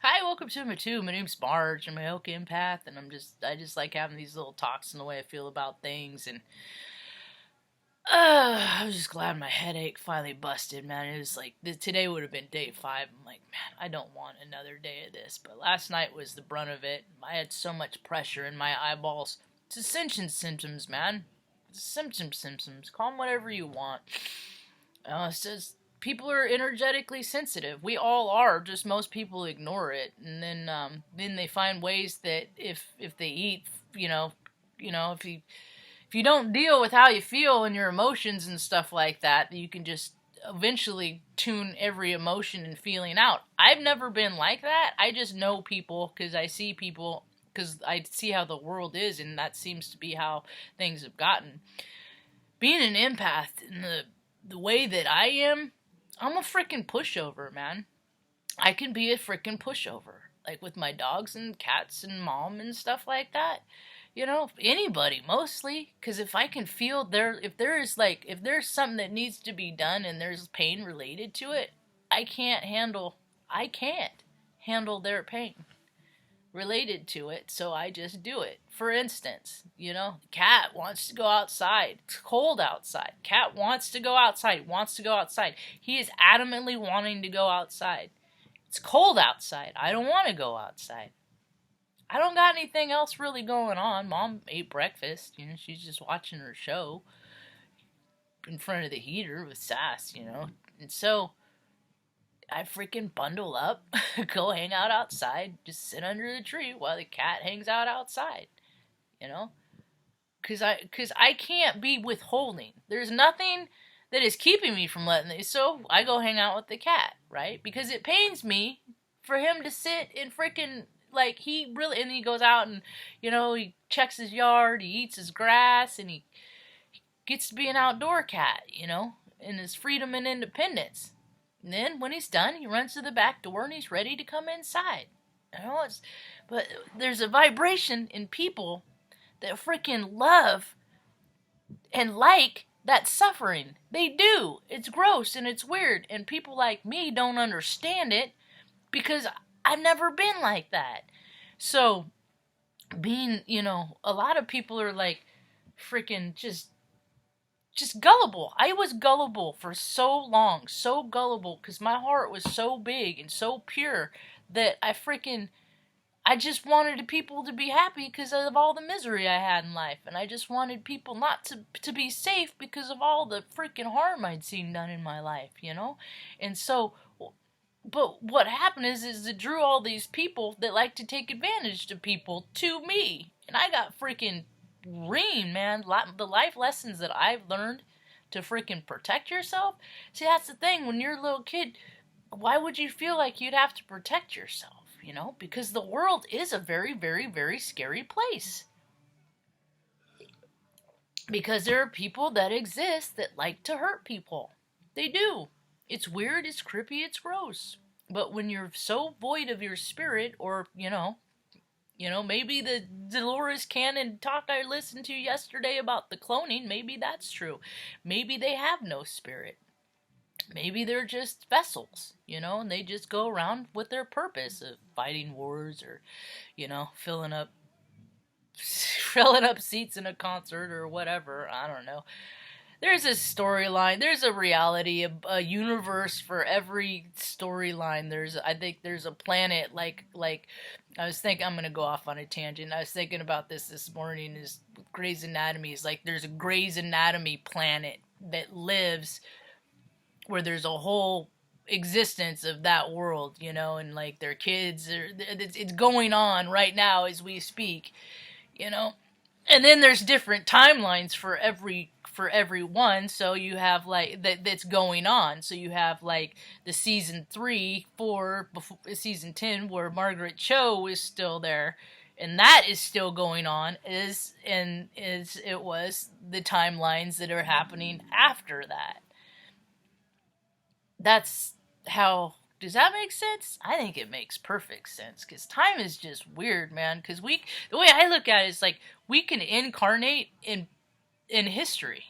Hi, welcome to my too. My name's Marge. I'm a Oak empath, and I just like having these little talks and the way I feel about things. And I'm just glad my headache finally busted, man. It was like today would have been day 5. I'm like, man, I don't want another day of this. But last night was the brunt of it. I had so much pressure in my eyeballs. It's ascension symptoms, man. Symptoms. Call them whatever you want. It's just people are energetically sensitive. We all are. Just most people ignore it, and then they find ways that if they eat, if you don't deal with how you feel and your emotions and stuff like that, you can just eventually tune every emotion and feeling out. I've never been like that. I just know people because I see people because I see how the world is, and that seems to be how things have gotten. Being an empath in the way that I am, I'm a freaking pushover, man. I can be a freaking pushover. Like with my dogs and cats and mom and stuff like that. Anybody mostly. Because if I can feel if there's something that needs to be done and there's pain related to it, I can't handle their pain related to it, so I just do it. For instance, cat wants to go outside. It's cold outside. Cat wants to go outside. He is adamantly wanting to go outside. It's cold outside. I don't want to go outside. I don't got anything else really going on. Mom ate breakfast. She's just watching her show in front of the heater with Sass, And so I freaking bundle up, go hang out outside, just sit under the tree while the cat hangs out outside, you know? Cause I can't be withholding. There's nothing that is keeping me from letting it, so I go hang out with the cat, right? Because it pains me for him to sit and freaking, like, and he goes out and, he checks his yard, he eats his grass, and he gets to be an outdoor cat, in his freedom and independence. And then when he's done, he runs to the back door and he's ready to come inside. But there's a vibration in people that freaking love and like that suffering. They do. It's gross and it's weird. And people like me don't understand it because I've never been like that. So being, a lot of people are like freaking just gullible. I was gullible for so long, so gullible, because my heart was so big and so pure that I just wanted people to be happy because of all the misery I had in life, and I just wanted people not to be safe because of all the freaking harm I'd seen done in my life, And so, but what happened is it drew all these people that like to take advantage of people to me, and I got freaking man. The life lessons that I've learned to freaking protect yourself. See, that's the thing. When you're a little kid, why would you feel like you'd have to protect yourself? Because the world is a very, very, very scary place. Because there are people that exist that like to hurt people. They do. It's weird, it's creepy, it's gross. But when you're so void of your spirit, or, maybe the Dolores Cannon talk I listened to yesterday about the cloning, maybe that's true. Maybe they have no spirit. Maybe they're just vessels, and they just go around with their purpose of fighting wars or, filling up seats in a concert or whatever. I don't know. There's a storyline. There's a reality, a universe for every storyline. I think there's a planet like I was thinking, I'm gonna go off on a tangent. I was thinking about this morning. Is Grey's Anatomy is like there's a Grey's Anatomy planet that lives where there's a whole existence of that world, and like their kids it's going on right now as we speak, and then there's different timelines for everyone. So you have like that's going on. So you have like the season 3, 4, before season 10 where Margaret Cho is still there, and that is still going on. It was the timelines that are happening after that. That's how. Does that make sense? I think it makes perfect sense because time is just weird, man. Because the way I look at it is like we can incarnate in history.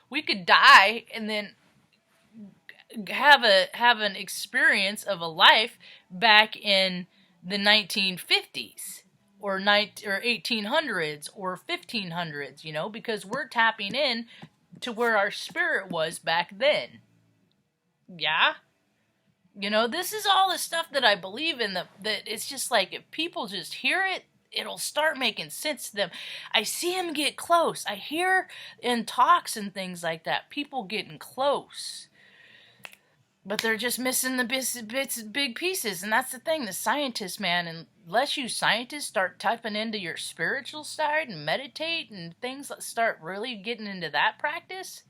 We could die and then have an experience of a life back in the 1950s or 1800s or 1500s, because we're tapping in to where our spirit was back then. Yeah? This is all the stuff that I believe in, that it's just like if people just hear it, it'll start making sense to them. I see them get close. I hear in talks and things like that, people getting close. But they're just missing the big pieces. And that's the thing, the scientists, man, unless you scientists start tapping into your spiritual side and meditate and things, start really getting into that practice,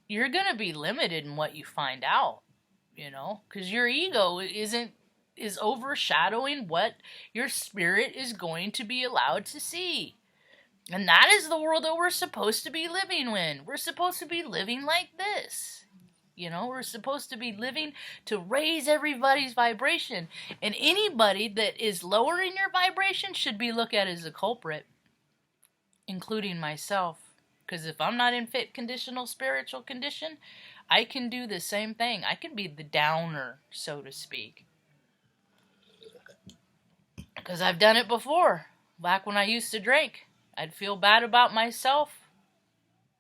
you're going to be limited in what you find out, because your ego is overshadowing what your spirit is going to be allowed to see. And that is the world that we're supposed to be living in. We're supposed to be living like this. We're supposed to be living to raise everybody's vibration. And anybody that is lowering your vibration should be looked at as a culprit, including myself. Because if I'm not in fit conditional spiritual condition, I can do the same thing. I can be the downer, so to speak. Because I've done it before. Back when I used to drink, I'd feel bad about myself.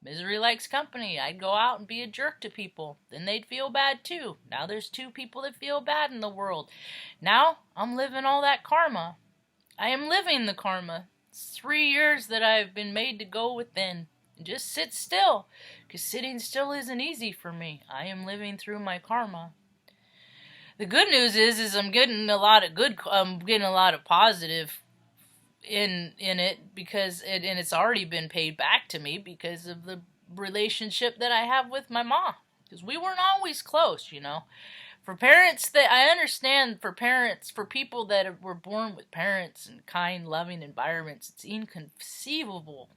Misery likes company. I'd go out and be a jerk to people. Then they'd feel bad too. Now there's 2 people that feel bad in the world. Now I'm living all that karma. I am living the karma. It's 3 years that I've been made to go within and just sit still. Because sitting still isn't easy for me. I am living through my karma. The good news is I'm getting a lot of positive in it, because it's already been paid back to me because of the relationship that I have with my mom, because we weren't always close. For parents, that I understand, for people that were born with parents and kind, loving environments, it's inconceivable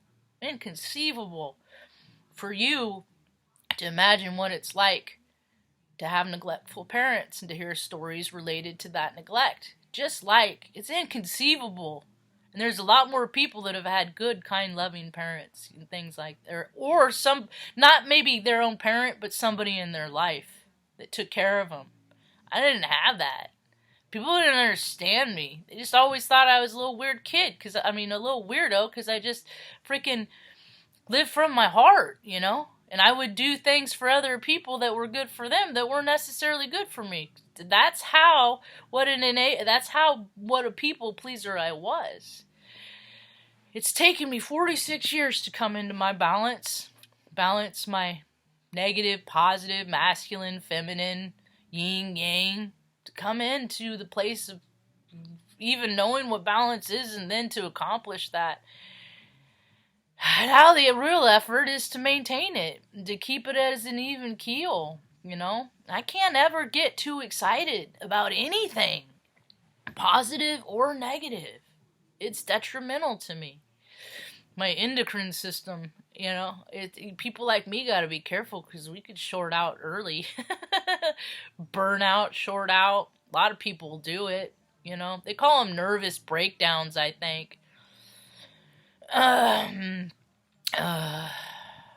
for you to imagine what it's like to have neglectful parents and to hear stories related to that neglect. Just like it's inconceivable. And there's a lot more people that have had good, kind, loving parents and things like that. Or some, not maybe their own parent, but somebody in their life that took care of them. I didn't have that. People didn't understand me. They just always thought I was a little weird kid. A little weirdo, because I just freaking lived from my heart, And I would do things for other people that were good for them that weren't necessarily good for me. That's what a people pleaser I was. It's taken me 46 years to come into my balance my negative, positive, masculine, feminine, yin, yang, to come into the place of even knowing what balance is, and then to accomplish that. Now the real effort is to maintain it, to keep it as an even keel, I can't ever get too excited about anything, positive or negative. It's detrimental to me. My endocrine system, people like me got to be careful, because we could short out early. Burn out, short out. A lot of people do it, They call them nervous breakdowns, I think. I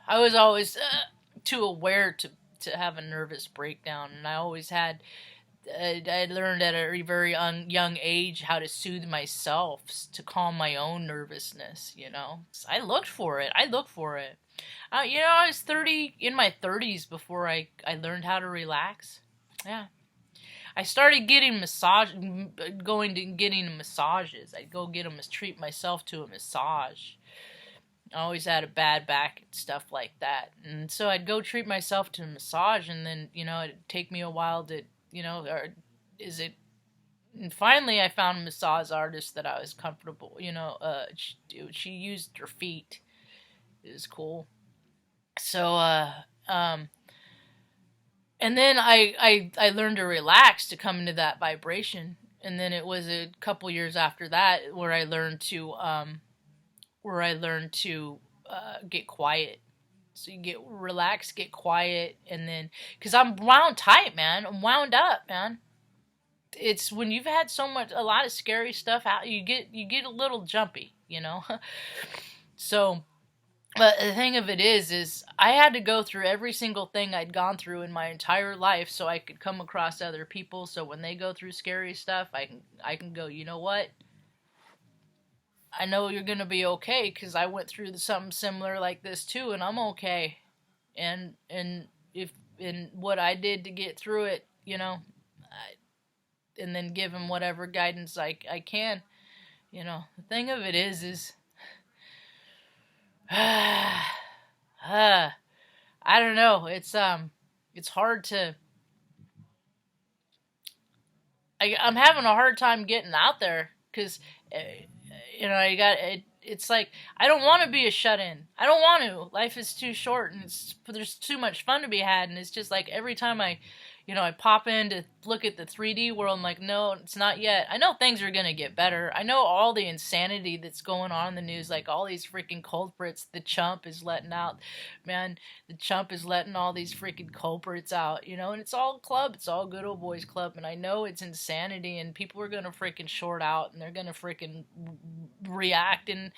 was always too aware to have a nervous breakdown, and I always had. I learned at a very young age how to soothe myself, to calm my own nervousness. I looked for it. I was in my 30s before I learned how to relax. Yeah. I started getting getting massages. I'd go treat myself to a massage. I always had a bad back and stuff like that. And so I'd go treat myself to a massage, and then, it'd take me a while to, and finally I found a massage artist that I was comfortable, she used her feet. It was cool. So, and then I learned to relax, to come into that vibration. And then it was a couple years after that where I learned to get quiet. So you get relaxed, get quiet, and then, because I'm wound tight, man. I'm wound up, man. It's when you've had a lot of scary stuff out, you get a little jumpy, So But the thing of it is I had to go through every single thing I'd gone through in my entire life so I could come across other people. So when they go through scary stuff, I can go, you know what? I know you're gonna be okay because I went through something similar like this too, and I'm okay. And if in what I did to get through it, and then give him whatever guidance I can. The thing of it is I don't know. It's hard to. I'm having a hard time getting out there because, you got it. It's like I don't want to be a shut in. I don't want to. Life is too short, and there's too much fun to be had. And it's just like every time I pop in to look at the 3D world, I'm like, no, it's not yet. I know things are gonna get better. I know all the insanity that's going on in the news, like all these freaking culprits. The chump is letting out, man. The chump is letting all these freaking culprits out, and it's all club. It's all good old boys club, and I know it's insanity, and people are gonna freaking short out, and they're gonna freaking react and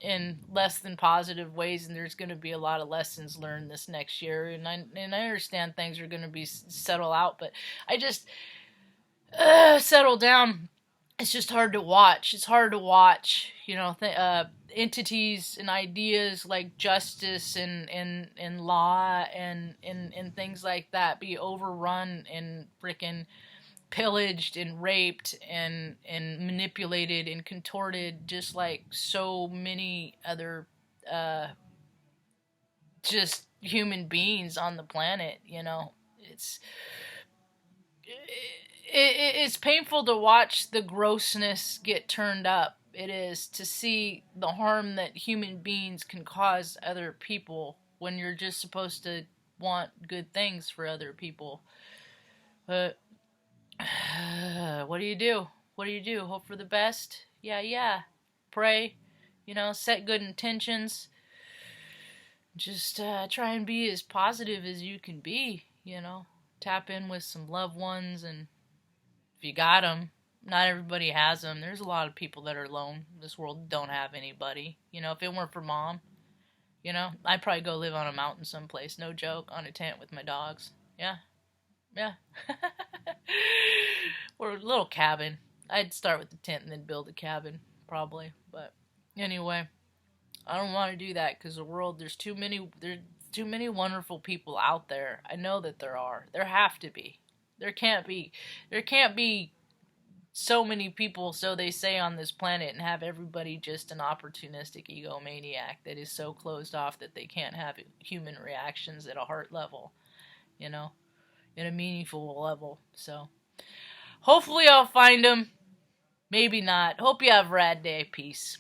in less than positive ways, and there's going to be a lot of lessons learned this next year, and I understand things are going to be settle out, but I just settle down. It's just hard to watch. It's hard to watch, entities and ideas like justice and law and things like that be overrun and freaking pillaged and raped and manipulated and contorted just like so many other uh, just human beings on the planet. It's it's painful to watch the grossness get turned up. It is to see the harm that human beings can cause other people when you're just supposed to want good things for other people. But what do you do? What do you do? Hope for the best? Yeah, yeah. Pray. Set good intentions. Just try and be as positive as you can be. Tap in with some loved ones, and if you got them, not everybody has them. There's a lot of people that are alone in this world, don't have anybody. If it weren't for mom, I'd probably go live on a mountain someplace. No joke, on a tent with my dogs. Yeah, yeah. Or a little cabin. I'd start with the tent and then build a cabin, probably. But anyway, I don't want to do that because the world, there's too many wonderful people out there. I know that there are. There have to be. There can't be. There can't be so many people, so they say, on this planet and have everybody just an opportunistic egomaniac that is so closed off that they can't have human reactions at a heart level, at a meaningful level. So hopefully I'll find them. Maybe not. Hope you have a rad day. Peace.